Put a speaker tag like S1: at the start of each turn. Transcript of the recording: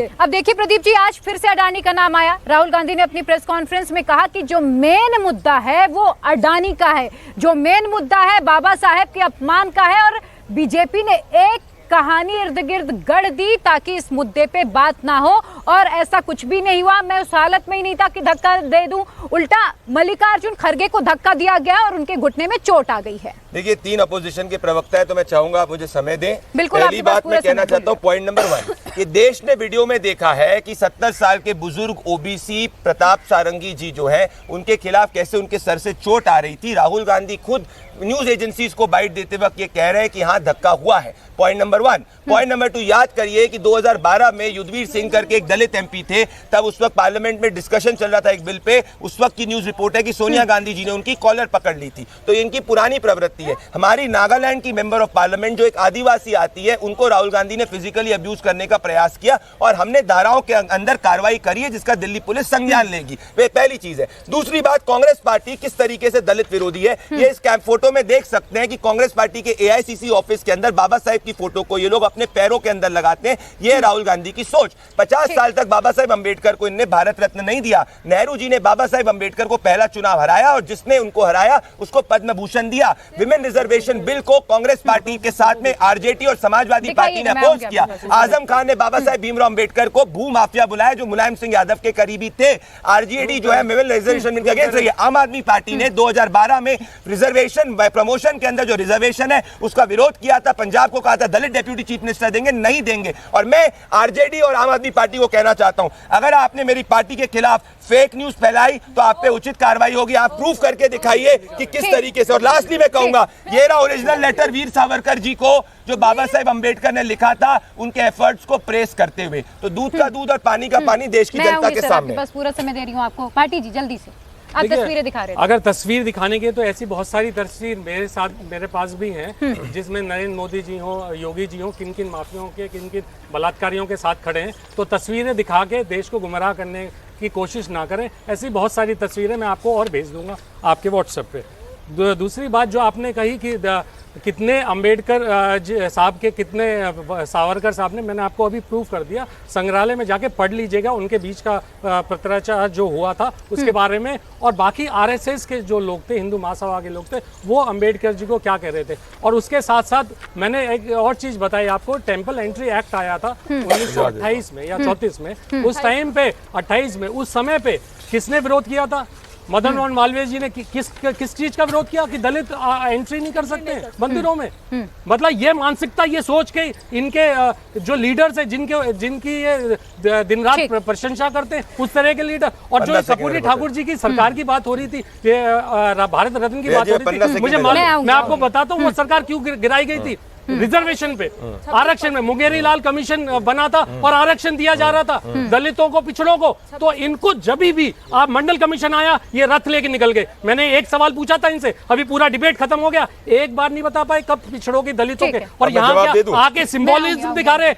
S1: अब देखिए प्रदीप जी, आज फिर से अडानी का नाम आया। राहुल गांधी ने अपनी प्रेस कॉन्फ्रेंस में कहा कि जो मेन मुद्दा है वो अडानी का है, जो मेन मुद्दा है बाबा साहेब के अपमान का है। और बीजेपी ने एक कहानी इर्द गिर्द गढ़ दी ताकि इस मुद्दे पे बात ना हो, और ऐसा कुछ भी नहीं हुआ। मैं उस हालत में ही नहीं था कि धक्का दे दूं, उल्टा मल्लिकार्जुन खड़गे को धक्का दिया गया और उनके घुटने में चोट आ गई है।
S2: देखिए, 3 अपोजिशन के प्रवक्ता है तो मैं चाहूंगा आप मुझे समय दें।
S1: बिल्कुल,
S2: पहली बात मैं कहना चाहता हूं, पॉइंट नंबर 1 कि देश ने वीडियो में देखा है कि 70 साल के बुजुर्ग ओबीसी प्रताप सारंगी जी जो है उनके खिलाफ कैसे उनके सर से चोट आ रही थी। राहुल गांधी खुद न्यूज एजेंसीज को बाइट देते वक्त ये कह रहे हैं कि हाँ धक्का हुआ है। Point number 1। पॉइंट नंबर 2, याद करिए कि 2012 में युद्धवीर सिंह करके एक दलित एमपी थे, तब उस वक्त पार्लियामेंट में डिस्कशन चल रहा था एक बिल पे। उस वक्त की न्यूज रिपोर्ट है कि सोनिया गांधी जी ने उनकी कॉलर पकड़ ली थी। तो इनकी पुरानी प्रवृत्ति है। हमारी नागालैंड की मेंबर ऑफ पार्लियामेंट जो एक आदिवासी आती है, उनको राहुल गांधी ने फिजिकली अब्यूज करने का प्रयास किया और हमने धाराओं के अंदर कार्रवाई करी है जिसका दिल्ली पुलिस संज्ञान लेगी। वे पहली चीज है। दूसरी बात, कांग्रेस पार्टी किस तरीके से दलित विरोधी है ये इस कैंप फोटो में देख सकते हैं कि कांग्रेस पार्टी के एआईसीसी ऑफिस के अंदर बाबा साहेब की फोटो को ये लोग अपने पैरों के अंदर लगाते हैं। ये राहुल गांधी की सोच। 50 साल तक बाबा साहेब अंबेडकर को इनने भारत रत्न नहीं दिया। नेहरू जी ने बाबा साहेब अंबेडकर को पहला चुनाव हराया और जिसने उनको हराया उसको पद्म भूषण दिया। विमेन रिजर्वेशन बिल को कांग्रेस पार्टी के साथ में आरजेडी और समाजवादी पार्टी ने अपोज किया। आजम खान ने बाबा साहेब भीमराव अंबेडकर को भू माफिया बुलाया जो मुलायम सिंह यादव के करीबी थे। आरजेडी जो है विमेन रिजर्वेशन बिल के अगेंस्ट रही है। आम आदमी पार्टी ने 2012 में रिजर्वेशन प्रमोशन के अंदर जो रिजर्वेशन है उसका विरोध किया था। पंजाब को कहा था दलित डेप्यूटी चीफ मिनिस्टर देंगे, नहीं देंगे। और मैं आरजेडी और आम आदमी पार्टी को कहना चाहता हूं, अगर आपने मेरी पार्टी के खिलाफ फेक न्यूज फैलाई तो आप पे उचित कार्रवाई होगी। आप प्रूफ करके दिखाइए कि किस तरीके से। और लास्टली मैं कहूंगा, ये रहा ओरिजिनल लेटर वीर सावरकर जी को जो बाबा साहेब अंबेडकर ने लिखा था उनके एफर्ट्स को प्रेस करते हुए। तो दूध का दूध और पानी का पानी देश की जनता के सामने।
S1: बस पूरा समय दे रही हूँ आपको। पार्टी जी जल्दी से आप तस्वीरें दिखा रहे थे।
S3: अगर तस्वीर दिखाने के तो ऐसी बहुत सारी तस्वीर मेरे पास भी हैं जिसमें नरेंद्र मोदी जी हो, योगी जी हो, किन किन माफियाओं के, किन किन बलात्कारियों के साथ खड़े हैं। तो तस्वीरें दिखा के देश को गुमराह करने की कोशिश ना करें। ऐसी बहुत सारी तस्वीरें मैं आपको और भेज दूंगा आपके व्हाट्सएप पे। दूसरी बात जो आपने कही कि कितने अंबेडकर साहब के कितने सावरकर साहब ने, मैंने आपको अभी प्रूफ कर दिया। संग्रहालय में जाके पढ़ लीजिएगा उनके बीच का पत्राचार जो हुआ था उसके बारे में। और बाकी आरएसएस के जो लोग थे, हिंदू महासभा के लोग थे, वो अंबेडकर जी को क्या कह रहे थे। और उसके साथ साथ मैंने एक और चीज बताई आपको, टेम्पल एंट्री एक्ट आया था 1928 में या 34 में। उस टाइम पे 28 में उस समय पे किसने विरोध किया था? मदन मोहन मालवीय जी ने किस चीज का विरोध किया कि दलित एंट्री नहीं कर सकते मंदिरों में। मतलब ये मानसिकता, ये सोच के इनके जो लीडर्स है जिनकी ये दिन रात प्रशंसा करते हैं, उस तरह के लीडर। और जो कपूरी ठाकुर जी की सरकार की बात हो रही थी, भारत रत्न की बात हो रही थी, मुझे मालूम, मैं आपको बताता हूँ वो सरकार क्यों गिराई गई थी। रिजर्वेशन पे, आरक्षण में मुंगेरी लाल कमीशन बना था और आरक्षण दिया जा रहा था दलितों को, पिछड़ों को। तो इनको जब भी आप मंडल कमीशन आया, ये रथ लेके निकल गए। मैंने एक सवाल पूछा था इनसे, अभी पूरा डिबेट खत्म हो गया, एक बार नहीं बता पाए कब पिछड़ों की, दलितों के। और यहाँ आके सिंबॉलिज्म दिखा रहे